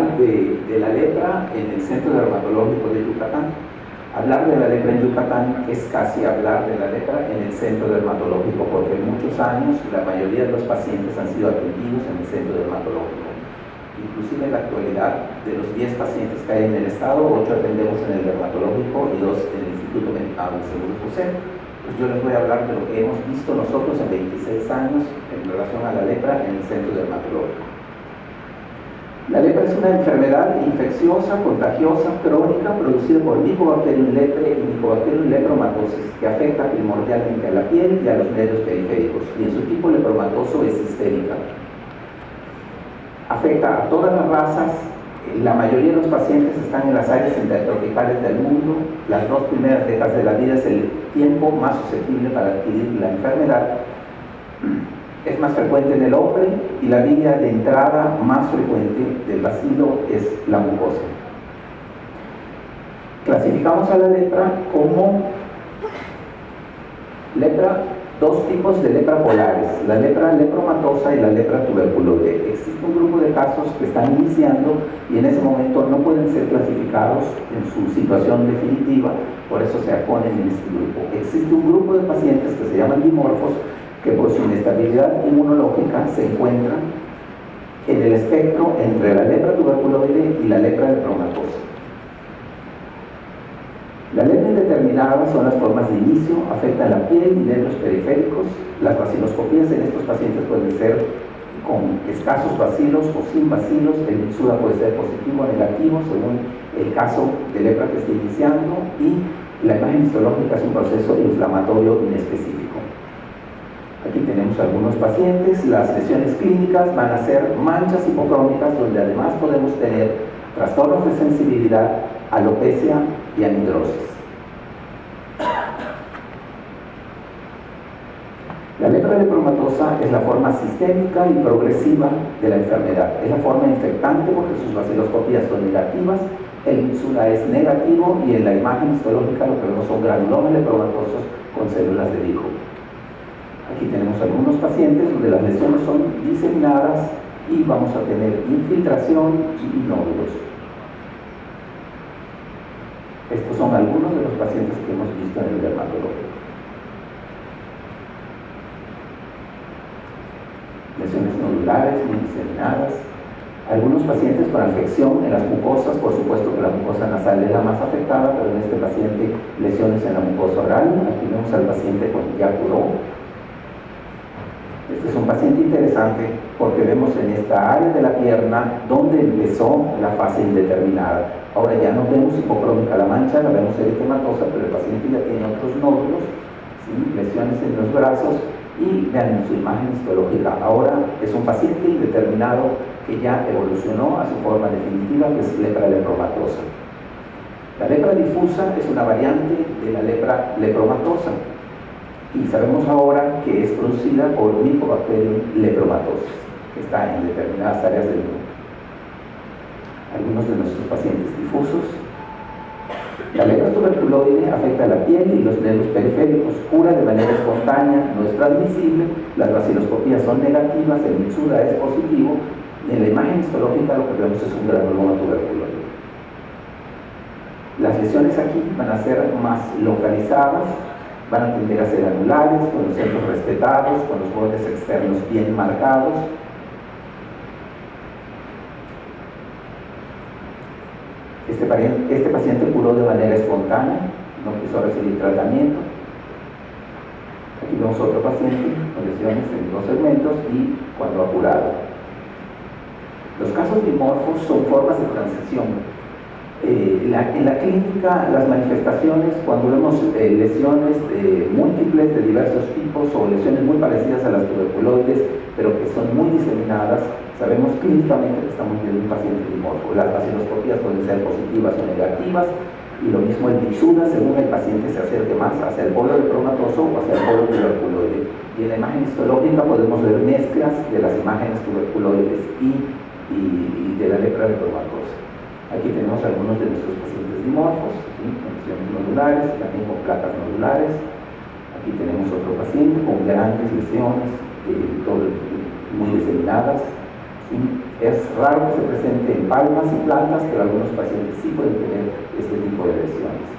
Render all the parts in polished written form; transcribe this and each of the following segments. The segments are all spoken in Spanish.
hablar de la lepra en el Centro Dermatológico de Yucatán. Hablar de la lepra en Yucatán es casi hablar de la lepra en el Centro Dermatológico, porque en muchos años la mayoría de los pacientes han sido atendidos en el Centro Dermatológico. Inclusive en la actualidad, de los 10 pacientes que hay en el estado, 8 atendemos en el dermatológico y 2 en el Instituto Mexicano del Seguro Social. Pues yo les voy a hablar de lo que hemos visto nosotros en 26 años en relación a la lepra en el Centro Dermatológico. La lepra es una enfermedad infecciosa, contagiosa, crónica, producida por Mycobacterium leprae y Mycobacterium lepromatosis, que afecta primordialmente a la piel y a los nervios periféricos, y en su tipo lepromatoso es sistémica. Afecta a todas las razas. La mayoría de los pacientes están en las áreas intertropicales del mundo. Las 2 primeras décadas de la vida es el tiempo más susceptible para adquirir la enfermedad. Es más frecuente en el hombre y la vía de entrada más frecuente del bacilo es la mucosa. Clasificamos a la lepra como lepra, 2 tipos de lepra polares, la lepra lepromatosa y la lepra tuberculoide. Existe un grupo de casos que están iniciando y en ese momento no pueden ser clasificados en su situación definitiva, por eso se aconen en este grupo. Existe un grupo de pacientes que se llaman dimorfos, que por su inestabilidad inmunológica se encuentran en el espectro entre la lepra tuberculoide y la lepra lepromatosa. La lepra indeterminada son las formas de inicio, afectan la piel y nervios periféricos. Las baciloscopías en estos pacientes pueden ser con escasos bacilos o sin bacilos. El Myxuda puede ser positivo o negativo según el caso de lepra que esté iniciando, y la imagen histológica es un proceso inflamatorio inespecífico. Aquí tenemos algunos pacientes. Las lesiones clínicas van a ser manchas hipocrómicas, donde además podemos tener trastornos de sensibilidad, alopecia y anhidrosis. La lepra lepromatosa es la forma sistémica y progresiva de la enfermedad. Es la forma infectante porque sus baciloscopías son negativas, el Myxuda es negativo y en la imagen histológica lo que vemos son granulomas lepromatosos con células de Dijo. Aquí tenemos algunos pacientes donde las lesiones son diseminadas y vamos a tener infiltración y nódulos. Estos son algunos de los pacientes que hemos visto en el dermatológico. Lesiones nodulares muy diseminadas. Algunos pacientes con afección en las mucosas, por supuesto que la mucosa nasal es la más afectada, pero en este paciente lesiones en la mucosa oral. Aquí vemos al paciente con ya curó. Este es un paciente interesante porque vemos en esta área de la pierna donde empezó la fase indeterminada. Ahora ya no vemos hipocrómica la mancha, la vemos eritematosa, pero el paciente ya tiene otros nódulos, ¿sí? Lesiones en los brazos, y vean su imagen histológica. Ahora es un paciente indeterminado que ya evolucionó a su forma definitiva, que es lepra lepromatosa. La lepra difusa es una variante de la lepra lepromatosa. Y sabemos ahora que es producida por Mycobacterium lepromatosis, que está en determinadas áreas del mundo. Algunos de nuestros pacientes difusos. La lepra tuberculoide afecta a la piel y los nervios periféricos, cura de manera espontánea, no es transmisible, las baciloscopías son negativas, el Myxuda es positivo, y en la imagen histológica lo que vemos es un granuloma tuberculoide. Las lesiones aquí van a ser más localizadas, van a tender a ser anulares, con los centros respetados, con los bordes externos bien marcados. Este paciente curó de manera espontánea, no quiso recibir tratamiento. Aquí vemos otro paciente con lesiones en 2 segmentos y cuando ha curado. Los casos dimorfos son formas de transición. En la clínica, las manifestaciones, cuando vemos lesiones múltiples de diversos tipos o lesiones muy parecidas a las tuberculoides, pero que son muy diseminadas, sabemos clínicamente que estamos viendo un paciente dimorfo. Las baciloscopías pueden ser positivas o negativas, y lo mismo el Myxuda, según el paciente se acerque más hacia el polo lepromatoso o hacia el polo tuberculoide. Y en la imagen histológica podemos ver mezclas de las imágenes tuberculoides y de la lepra lepromatosa. Aquí tenemos algunos de nuestros pacientes dimorfos, ¿sí? Con lesiones nodulares, también con placas nodulares. Aquí tenemos otro paciente con grandes lesiones, muy diseminadas, ¿sí? Es raro que se presente en palmas y plantas, pero algunos pacientes sí pueden tener este tipo de lesiones.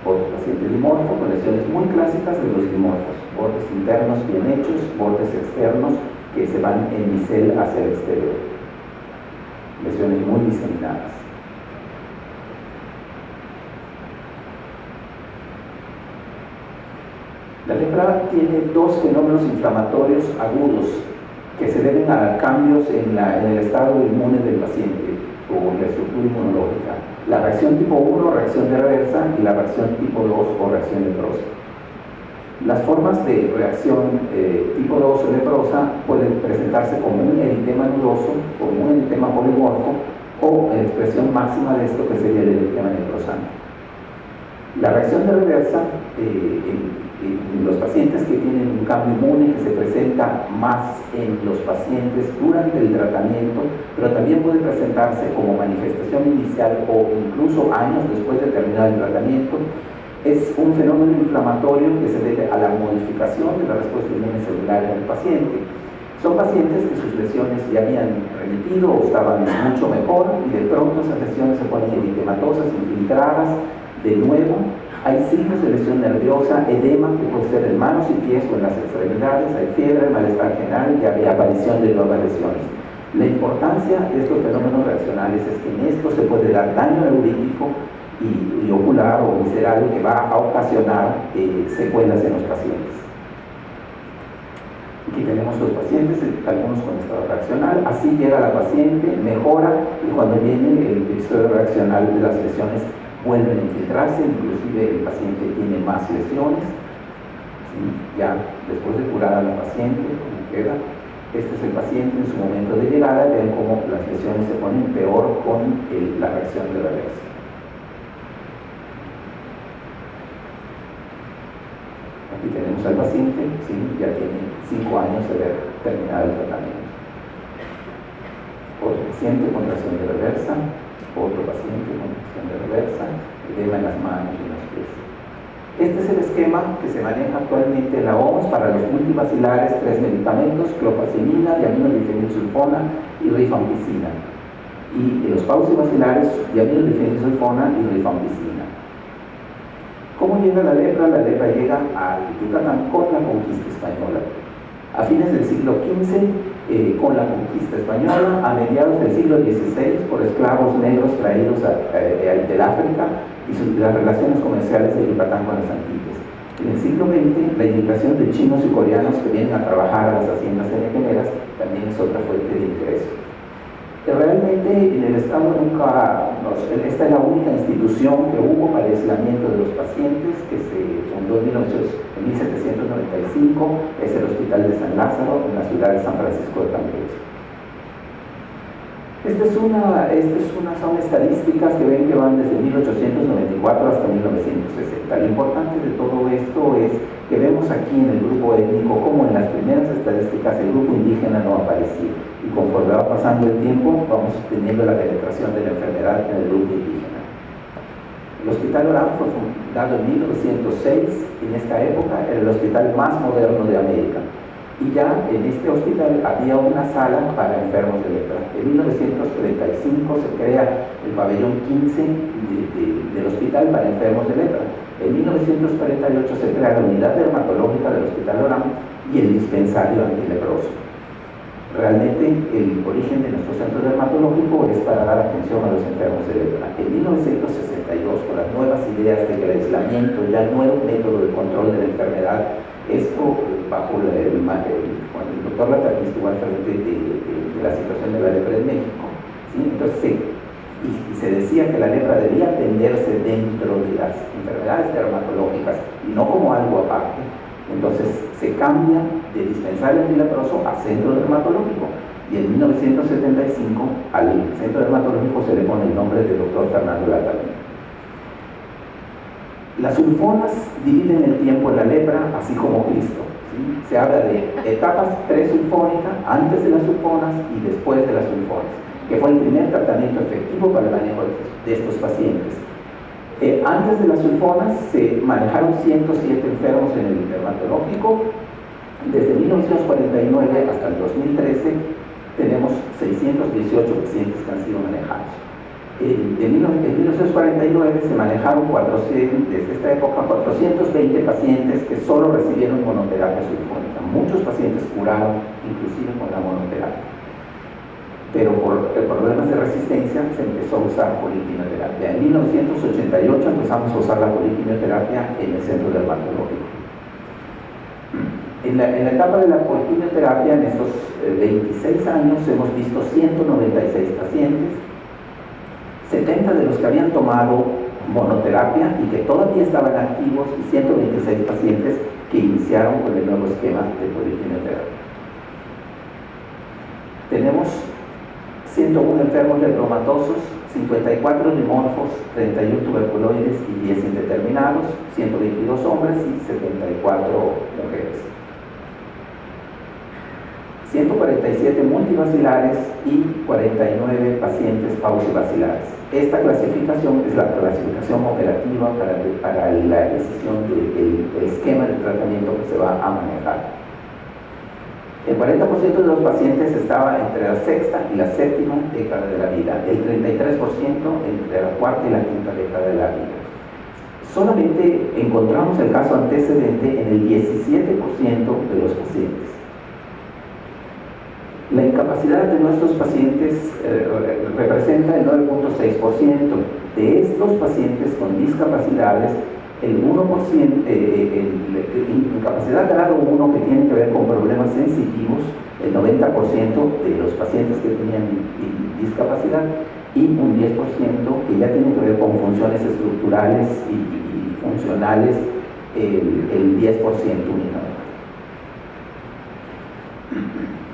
Otro paciente dimorfo con lesiones muy clásicas de los dimorfos, bordes internos bien hechos, bordes externos que se van en bisel hacia el exterior. Lesiones muy diseminadas. La lepra tiene dos fenómenos inflamatorios agudos que se deben a cambios en el estado inmune del paciente o en la estructura inmunológica. La reacción tipo 1, reacción de reversa, y la reacción tipo 2 o reacción leprosa. Las formas de reacción tipo 2 o leprosa pueden presentarse como un eritema nudoso, como un eritema polimorfo, o en expresión máxima de esto que sería el eritema necrosante. La reacción de reversa en los pacientes que tienen un cambio inmune que se presenta más en los pacientes durante el tratamiento, pero también puede presentarse como manifestación inicial o incluso años después de terminar el tratamiento, es un fenómeno inflamatorio que se debe a la modificación de la respuesta inmune celular en el paciente. Son pacientes que sus lesiones ya habían remitido o estaban mucho mejor y de pronto esas lesiones se ponen eritematosas, infiltradas. De nuevo, hay signos de lesión nerviosa, edema que puede ser en manos y pies o en las extremidades, hay fiebre, malestar general y hay aparición de nuevas lesiones. La importancia de estos fenómenos reaccionales es que en esto se puede dar daño neurítico y ocular o visceral que va a ocasionar secuelas en los pacientes. Aquí tenemos los pacientes, algunos con estado reaccional, así llega la paciente, mejora y cuando viene el episodio reaccional de las lesiones vuelven a infiltrarse, inclusive el paciente tiene más lesiones, ¿sí? Ya después de curar a la paciente, como queda, este es el paciente en su momento de llegada, ven cómo las lesiones se ponen peor con la reacción de reversa. Aquí tenemos al paciente, ¿sí? Ya tiene 5 años de haber terminado el tratamiento. Otro paciente con reacción de reversa, otro paciente con reacción de reversa, edema en las manos y en los pies. Este es el esquema que se maneja actualmente en la OMS para los multivacilares, 3 medicamentos, clofazimina, diaminodifenilsulfona y rifampicina. Y los paucivacilares, diaminodifenilsulfona y rifampicina. ¿Cómo llega la lepra? La lepra llega al Yucatán con la conquista española. A fines del siglo XV, con la conquista española, a mediados del siglo XVI, por esclavos negros traídos del África y las relaciones comerciales de Yucatán con las Antillas. En el siglo XX, la inmigración de chinos y coreanos que vienen a trabajar a las haciendas henequeneras también es otra fuente de ingreso. Realmente en el Estado esta es la única institución que hubo para el aislamiento de los pacientes, que se fundó en 1795, es el Hospital de San Lázaro, en la ciudad de San Francisco de Campeche. Son estadísticas que ven que van desde 1894 hasta 1960. Lo importante de todo esto es que vemos aquí en el grupo étnico como en las primeras estadísticas el grupo indígena no aparecía y conforme va pasando el tiempo vamos teniendo la penetración de la enfermedad en el grupo indígena. El Hospital Orán fue fundado en 1906, en esta época era el hospital más moderno de América. Y ya en este hospital había una sala para enfermos de lepra. En 1935 se crea el pabellón 15 del hospital para enfermos de lepra. En 1948 se crea la unidad dermatológica del Hospital Orán y el dispensario antileproso. Realmente el origen de nuestro centro dermatológico es para dar atención a los enfermos de lepra. En 1962, con las nuevas ideas de que el aislamiento ya no era un método de control de la enfermedad, esto bajo cuando el doctor Lataki estuvo al frente de la situación de la lepra en México, ¿sí? Entonces se decía que la lepra debía atenderse dentro de las enfermedades dermatológicas y no como algo aparte. Entonces se cambia de dispensario antileproso a centro dermatológico y en 1975 al centro dermatológico se le pone el nombre del doctor Fernando Lataki. Las sulfonas dividen el tiempo en la lepra, así como Cristo. ¿Sí? Se habla de etapas presulfónicas, antes de las sulfonas y después de las sulfonas, que fue el primer tratamiento efectivo para el manejo de estos pacientes. Antes de las sulfonas se manejaron 107 enfermos en el dermatológico. Desde 1949 hasta el 2013 tenemos 618 pacientes que han sido manejados. En 1949 se manejaron desde esta época 420 pacientes que solo recibieron monoterapia sulfónica. Muchos pacientes curaron, inclusive con la monoterapia. Pero por problemas de resistencia se empezó a usar poliquimioterapia. En 1988 empezamos a usar la poliquimioterapia en el centro dermatológico. En la etapa de la poliquimioterapia, en estos 26 años, hemos visto 196 pacientes, 70 de los que habían tomado monoterapia y que todavía estaban activos, y 126 pacientes que iniciaron con el nuevo esquema de poliquimioterapia. Tenemos 101 enfermos reumatosos, 54 dimorfos, 31 tuberculoides y 10 indeterminados, 122 hombres y 74 mujeres. 147 multivacilares y 49 pacientes pausivacilares. Esta clasificación es la clasificación operativa para la decisión del esquema de tratamiento que se va a manejar. El 40% de los pacientes estaba entre la sexta y la séptima década de la vida, el 33% entre la cuarta y la quinta década de la vida. Solamente encontramos el caso antecedente en el 17% de los pacientes. La incapacidad de nuestros pacientes representa el 9.6%. De estos pacientes con discapacidades, el 1%, incapacidad grado 1 que tiene que ver con problemas sensitivos, el 90% de los pacientes que tenían discapacidad, y un 10% que ya tiene que ver con funciones estructurales y funcionales, el 10% únicamente.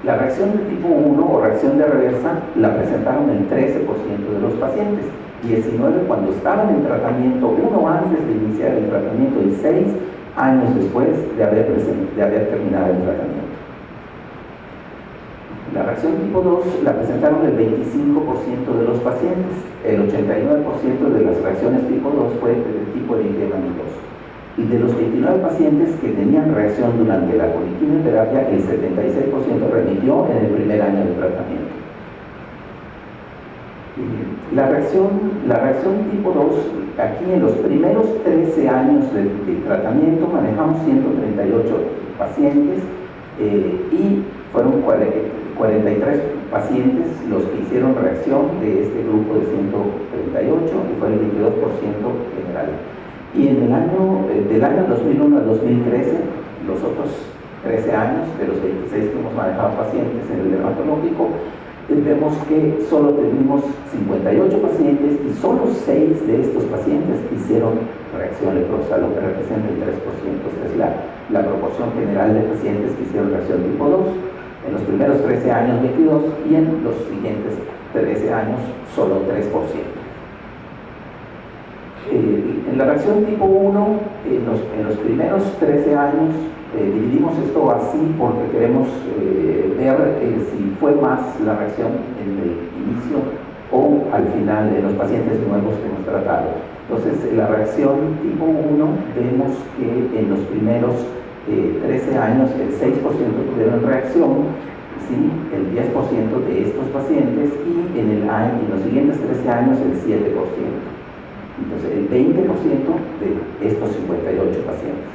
La reacción de tipo 1 o reacción de reversa la presentaron el 13% de los pacientes, 19 cuando estaban en tratamiento, 1 antes de iniciar el tratamiento y 6 años después de haber terminado el tratamiento. La reacción tipo 2 la presentaron el 25% de los pacientes, el 89% de las reacciones tipo 2 fue de tipo eritema amiloso. Y de los 29 pacientes que tenían reacción durante la poliquimioterapia, el 76% remitió en el primer año de tratamiento. La reacción tipo 2, aquí en los primeros 13 años de tratamiento manejamos 138 pacientes y fueron 43 pacientes los que hicieron reacción de este grupo de 138 y fue el 22% general. Y en el año, del año 2001 al 2013, los otros 13 años de los 26 que hemos manejado pacientes en el dermatológico, vemos que solo tuvimos 58 pacientes y solo 6 de estos pacientes hicieron reacción leprosa, lo que representa el 3%. Esta es la proporción general de pacientes que hicieron reacción tipo 2. En los primeros 13 años 22 y en los siguientes 13 años solo 3%. En la reacción tipo 1, en los primeros 13 años, dividimos esto así porque queremos ver si fue más la reacción en el inicio o al final de los pacientes nuevos que hemos tratado. Entonces, en la reacción tipo 1 vemos que en los primeros 13 años el 6% tuvieron reacción, ¿sí? El 10% de estos pacientes y en los siguientes 13 años el 7%. Entonces, el 20% de estos 58 pacientes.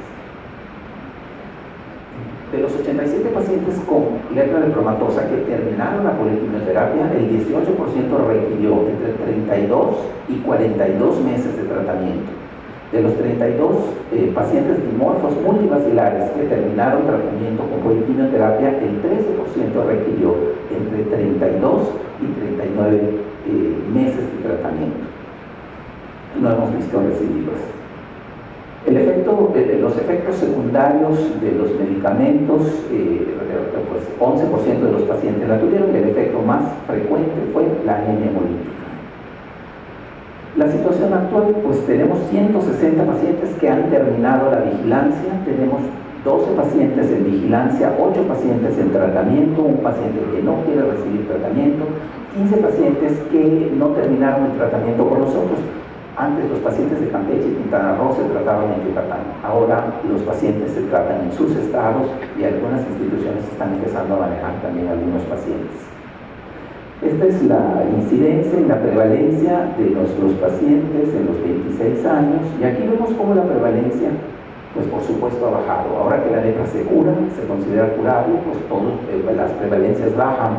De los 87 pacientes con lepra dermatosa que terminaron la poliquimioterapia, el 18% requirió entre 32 y 42 meses de tratamiento. De los 32 pacientes dimorfos multivacilares que terminaron tratamiento con poliquimioterapia, el 13% requirió entre 32 y 39 meses de tratamiento. No hemos visto recidivas. Los efectos secundarios de los medicamentos, pues 11% de los pacientes la tuvieron y el efecto más frecuente fue la anemia hemolítica. La situación actual, pues tenemos 160 pacientes que han terminado la vigilancia, tenemos 12 pacientes en vigilancia, 8 pacientes en tratamiento, un paciente que no quiere recibir tratamiento, 15 pacientes que no terminaron el tratamiento con nosotros. Antes los pacientes de Campeche y Quintana Roo se trataban en Yucatán, ahora los pacientes se tratan en sus estados y algunas instituciones están empezando a manejar también algunos pacientes. Esta es la incidencia y la prevalencia de nuestros pacientes en los 26 años, y aquí vemos cómo la prevalencia, pues por supuesto ha bajado. Ahora que la lepra se cura, se considera curable, pues las prevalencias bajan.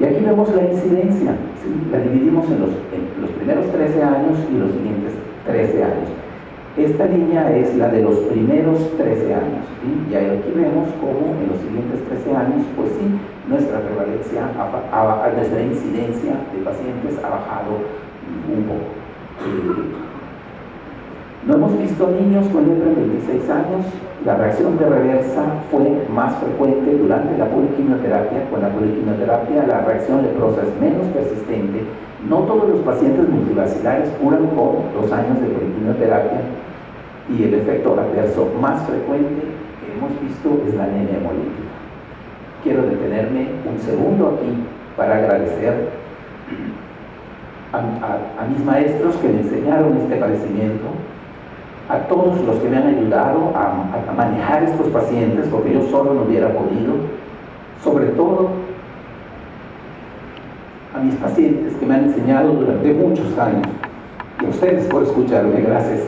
Y aquí vemos la incidencia, ¿sí? La dividimos en los primeros 13 años y los siguientes 13 años. Esta línea es la de los primeros 13 años, ¿sí? Y aquí vemos cómo en los siguientes 13 años, pues sí, nuestra prevalencia, nuestra incidencia de pacientes ha bajado un poco. No hemos visto niños con lepra en 26 años. La reacción de reversa fue más frecuente durante la poliquimioterapia. Con la poliquimioterapia la reacción leprosa es menos persistente. No todos los pacientes multivacilares curan con 2 años de poliquimioterapia, y el efecto adverso más frecuente que hemos visto es la anemia hemolítica. Quiero detenerme un segundo aquí para agradecer a mis maestros que me enseñaron este padecimiento, a todos los que me han ayudado a manejar estos pacientes, porque yo solo no hubiera podido, sobre todo a mis pacientes que me han enseñado durante muchos años, y a ustedes por escucharme. Gracias.